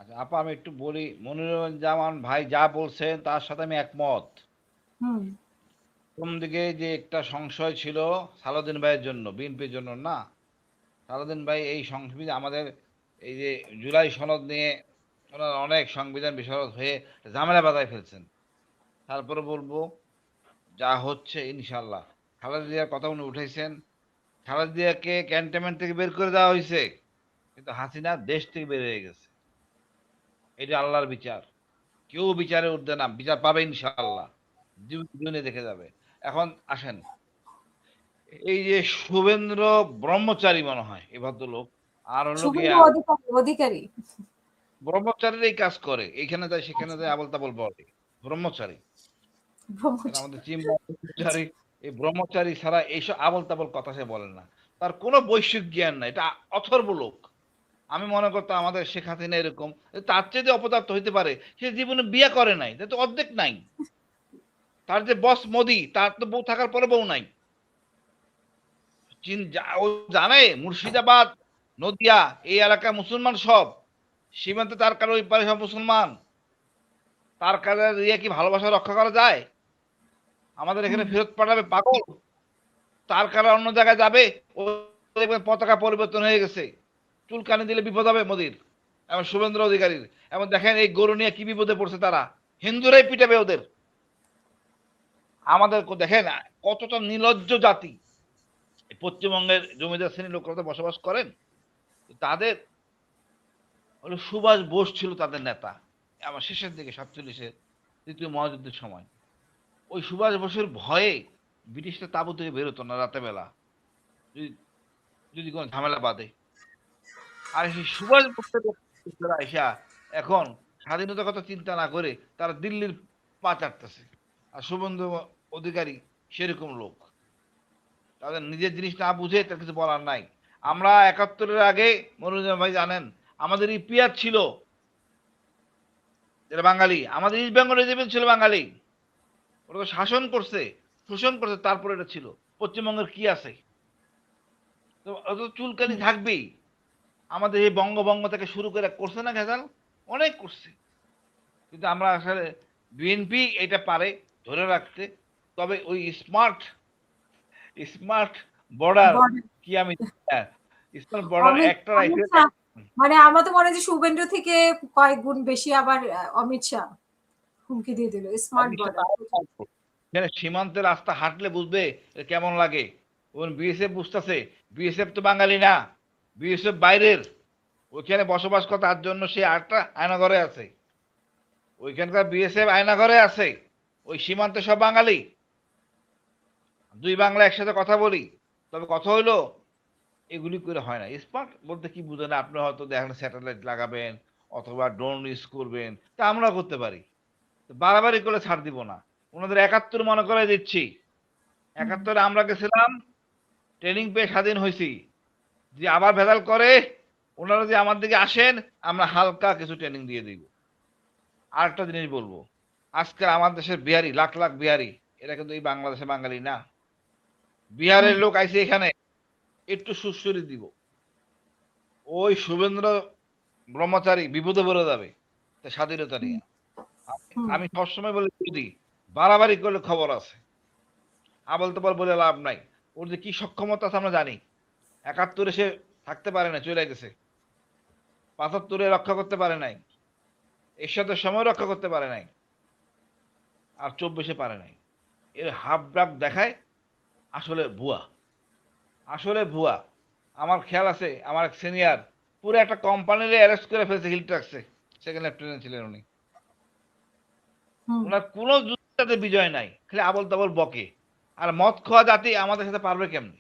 আপা আমি একটু বলি, মনিরুজ্জামান ভাই যা বলছেন তার সাথে আমি একমত। হুম। প্রথম দিকে যে একটা সংশয় ছিল সালাউদ্দিন ভাইয়ের জন্য, বিএনপির জন্য না। সালাউদ্দিন ভাই এই সংবিধান আমাদের এই যে জুলাই সনদ নিয়ে ওনারা অনেক সংবিধান বিশারদ হয়ে ঝামেলা বাঁধায় ফেলছেন। তারপরে বলবো যা হচ্ছে ইনশাল্লাহ, খালেদা জিয়ার কথা উনি উঠাইছেন, খালেদা জিয়াকে ক্যান্টনমেন্ট থেকে বের করে দেওয়া হয়েছে, কিন্তু হাসিনা দেশ থেকে বের হয়ে গেছে। এটা আল্লাহর বিচার, কেউ বিচারে উঠবে না, বিচার পাবে ইনশাআল্লাহ, জীবনে দেখে যাবে। এখন আসেন, এই যে শুভেন্দ্র ব্রহ্মচারী মনে হয় এই ভদ্রলোক, আর হলো শুভেন্দু গিয়া অধিকারী অধিকারী। ব্রহ্মচারীর এই কাজ করে, এখানে যায় সেখানে আচ্ছা, যায় আবল তাবল বলে ব্রহ্মচারী। আর ব্রহ্মচারী। আমাদের চিম আচ্ছা। ব্রহ্মচারী, এই ব্রহ্মচারী ছাড়া এইসব আবল তাবল কথা সে বলেন না। তার কোনো বৈশ্বিক জ্ঞান নাই, এটা অথর্ব লোক। আমি মনে করতাম আমাদের শেখ হাসিনা এরকম, তার চেয়ে অপদার্থ হইতে পারে, সে জীবনে বিয়ে করে নাই, তার তো অর্ধেক নাই। তার যে বস মোদি, তার তো বউ থাকার পরে বউ নাই। ও জানে মুর্শিদাবাদ, নদিয়া এই এলাকা মুসলমান সব, সীমান্তে তার কারো ওই পারে সব মুসলমান। তার কাছে ইয়ে কি ভালোবাসা রক্ষা করা যায়? আমাদের এখানে হুম। ফেরত পাঠাবে পাগল? তার কারণে অন্য জায়গায় যাবে, ও দেখবে পতাকা পরিবর্তন হয়ে গেছে। চুলকানি দিলে বিপদ হবে মোদির, এমন শুভেন্দ্র অধিকারীর। এমন দেখেন এই গরু নিয়ে কি বিপদে পড়ছে তারা, হিন্দুরাই পিটাবে ওদের। আমাদের দেখেন কতটা নির্লজ্জ জাতি। পশ্চিমবঙ্গের জমিদার শ্রেণীর লোকরা তো বসবাস করেন, তাদের হলো সুভাষ বোস ছিল তাদের নেতা। আমার শেষের দিকে 47-এর তৃতীয় মহাযুদ্ধের সময় ওই সুভাষ বোসের ভয়ে ব্রিটিশরা তাঁবু থেকে বেরোতো না রাতে বেলা, যদি যদি কোনো ঝামেলা বাঁধে। আর সেই সুভাষ বোসের লোকেরা এসা এখন স্বাধীনতার কথা চিন্তা না করে তারা দিল্লির পা চাটতেছে। আর শুভেন্দু অধিকারী সেরকম লোক, তাদের নিজের জিনিস না বুঝে তার কিছু বলার নাই। আমরা 71-এর আগে মনোরঞ্জন ভাই জানেন আমাদের ইপিআর ছিল, যারা বাঙালি, আমাদের ইস্ট বেঙ্গল রেজিমেন্ট ছিল বাঙালি। ওরা তো শাসন করছে, শোষণ করছে, তারপরে এটা ছিল। পশ্চিমবঙ্গের কি আছে? তো অত চুলকানি হুম। থাকবেই। আমাদের এই বঙ্গভঙ্গ থেকে শুরু করে করছে না ভেজাল, অনেক করছে। কিন্তু আমরা আসলে বিএনপি এটা পারে ধরে রাখতে। তবে ওই স্মার্ট স্মার্ট বর্ডার বর্ডার। কি আমি, হ্যাঁ, স্মার্ট বর্ডার অমিত একটা অমিত রাইফেল। শাহ। মানে আমার তো মনে হয় যে শুভেন্দু থেকে কয়েক গুণ বেশি আবার অমিত শাহ হুমকি দিয়ে দিল স্মার্ট বর্ডার। এখানে সীমান্তের রাস্তা হাঁটলে বুঝবে এ কেমন লাগে। ওখানে বিএসএফ বুঝতেছে, বিএসএফ তো বাঙালি না, বিএসএফ বাইরের। ওইখানে বসবাস করে, তার জন্য সে আটটা আয়নাঘরে আছে। ওইখানকার বিএসএফ আয়নাঘরে আছে, ওই সীমান্তে সব বাঙালি। দুই বাংলা একসাথে কথা বলি। তবে কথা হইলো এগুলি করে হয় না। স্মার্ট বলতে কি বুঝেন আপনি? হয়তো দেখেন স্যাটেলাইট লাগাবেন অথবা ড্রোন ইউজ করবেন, তা আমরা করতে পারি। বাড়াবাড়ি করলে ছাড় দিব না। ওনাদের 71 মনে করে দিচ্ছি, 71-এ আমরা গেছিলাম, ট্রেনিং পেয়ে স্বাধীন হয়েছি। যে আবার ভেজাল করে, ওনারা যে আমার দিকে আসেন, আমরা হালকা কিছু ট্রেনিং দিয়ে দিব। আরেকটা জিনিস বলবো, আজকে আমার দেশের বিহারি, লাখ লাখ বিহারি, এরা কিন্তু এই বাংলাদেশে বাঙালি না। বিহারের লোক আইছে এখানে, একটু সুশ্রী দিব, ওই শুভেন্দ্র ব্রহ্মচারী বিপদে পড়ে যাবে তা স্বাধীনতা নিয়ে। আমি সবসময় বলি যদি বাড়াবাড়ি করলে খবর আছে, আবল তাবল বলে লাভ নাই। ওর যে কি সক্ষমতা আছে আমরা জানি। 71-এ সে থাকতে পারে না, চলে গেছে। 75-এ রক্ষা করতে পারে নাই, এরশাদের সময় রক্ষা করতে পারে নাই, আর 24-এ পারে নাই। এর হাফ ডাক দেখায়, আসলে ভুয়া, আসলে ভুয়া। আমার খেয়াল আছে আমার এক সিনিয়র পুরো একটা কোম্পানির অ্যারেস্ট করে ফেলছে, হিলট্রাক্সে, সেকেন্ড লেফটেন্যান্ট ছিলেন উনি। ওনার কোনো যুদ্ধে বিজয় নাই, খালি আবল তাবল বকে। আর মদ খোয়া জাতি আমাদের সাথে পারবে কেমনি?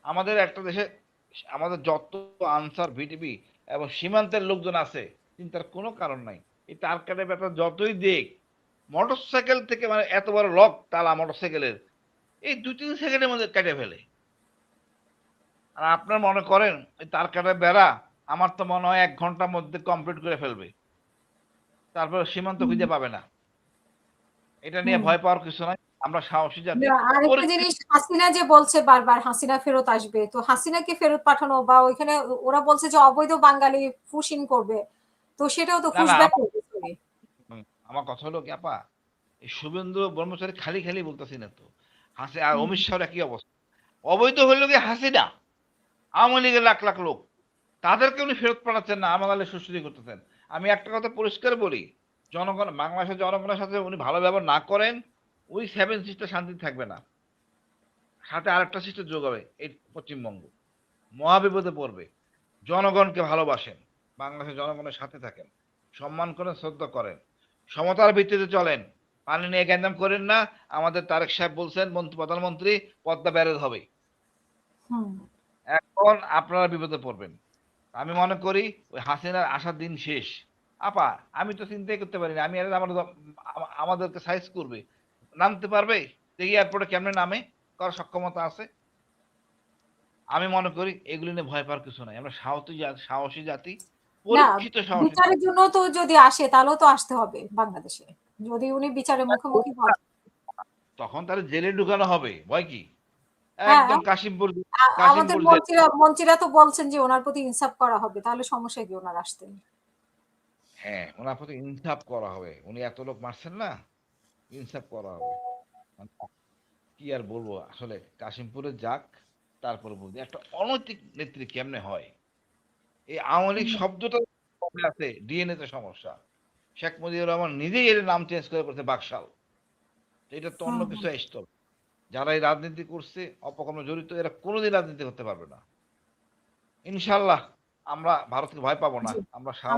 আমাদের একটা দেশে আমাদের যত আনসার ভিটিপি এবং সীমান্তের লোকজন আছে, চিন্তার কোনো কারণ নাই। এই তার কাটে ব্যাপার যতই দেখ, মোটরসাইকেল থেকে মানে এত বড় লক তালা মোটরসাইকেলের, এই 2-3 সেকেন্ডের মধ্যে কেটে ফেলে। আর আপনার মনে করেন এই তার কাটা বেড়া, আমার তো মনে হয় 1 ঘন্টার মধ্যে কমপ্লিট করে ফেলবে, তারপরে সীমান্ত খুঁজে পাবে না। এটা নিয়ে ভয় পাওয়ার কিছু নাই, আমরা সাহসী জাতি। আরেকটা জিনিস, হাসিনা যে বলছে বারবার হাসিনা ফেরত আসবে, তো হাসিনাকে ফেরত পাঠানো বা ওইখানে ওরা বলছে যে অবৈধ বাঙালি পুশিং করবে, তো সেটাও তো না, পুশব্যাক করতেছে। আমার কথা হলো কি আপা, এই শুভেন্দু ব্রহ্মচারী খালি বলতেছি না তো। আর হুম, অমিত শাহর একই অবস্থা। অবৈধ হইল গিয়ে হাসিনা, আওয়ামী লীগের লাখ লোক। তাদেরকে উনি ফেরত পাঠাচ্ছেন না, আমাদের সুস্থিতি করতেছেন। আমি একটা কথা পরিষ্কার বলি, বাংলাদেশের জনগণের সাথে উনি ভালো ব্যবহার না করেন, ওই 7 সিস্টার শান্তি থাকবে না। সাথে আরেকটা সিস্টার যোগ হবে, এই পশ্চিমবঙ্গ। মহাবিপদে পড়বে। জনগণকে ভালোবাসেন, বাংলাদেশের জনগণের সাথে থাকেন, সম্মান করেন, শ্রদ্ধা করেন, সমতার ভিত্তিতে চলেন, পানি নিয়ে গ্যাঞ্জাম করেন না। আমাদের তারেক সাহেব বলছেন, প্রধানমন্ত্রী, পদ্মা ব্যারেজ হবে। হুম। এখন আপনারা বিপদে পড়বেন। আমি মনে করি ওই হাসিনার আসার দিন শেষ। আপা, আমি তো চিন্তাই করতে পারি না, আমি আমাদেরকে সাইজ করবে, নামতে পারবে, দেখি এয়ারপোর্টে কেমনে নামে, করার সক্ষমতা আছে। আমি মনে করি এগুলি নিয়ে ভয় পাওয়ার কিছু নাই। আমরা সাহসী জাতি, না, পরীক্ষিত সাহসী বিচারের জাতি। জন্য তো যদি আসে তাহলেও তো আসতে হবে বাংলাদেশে। যদি উনি বিচারের মুখোমুখি হন। তখন তারা জেলে ঢুকানো হবে, ভয় কি? হ্যাঁ, একদম আমাদের কাশিমপুর জেল। মন্ত্রীরা তো বলছেন যে উনার প্রতি ইনসাফ করা হবে। তাহলে সমস্যা কি উনার আসতে? হ্যাঁ, ওনার প্রতি ইনসাফ করা হবে। উনি এত লোক মারছেন না, ইনসাফ করা হবে। মানে কি আর বলবো, আসলে কাশিমপুরে যাক, তারপরে বলবো একটা অনৈতিক নেত্রী কেমনে হয়। এই আওয়ামী লীগ হুম, শব্দটা আছে, ডিএনএ তে সমস্যা। শেখ মুজিবুর রহমান নিজেই এর নাম চেঞ্জ করে করছে বাকশাল। তো এটা তো অন্য হুম, কিছু হুম। আসতো। যারা এই রাজনীতি করছে, অপকর্মে জড়িত, এরা কোনোদিন রাজনীতি করতে পারবে না। ইনশাল্লাহ আমরা ভারতকে ভয় পাবো না। জি। আমরা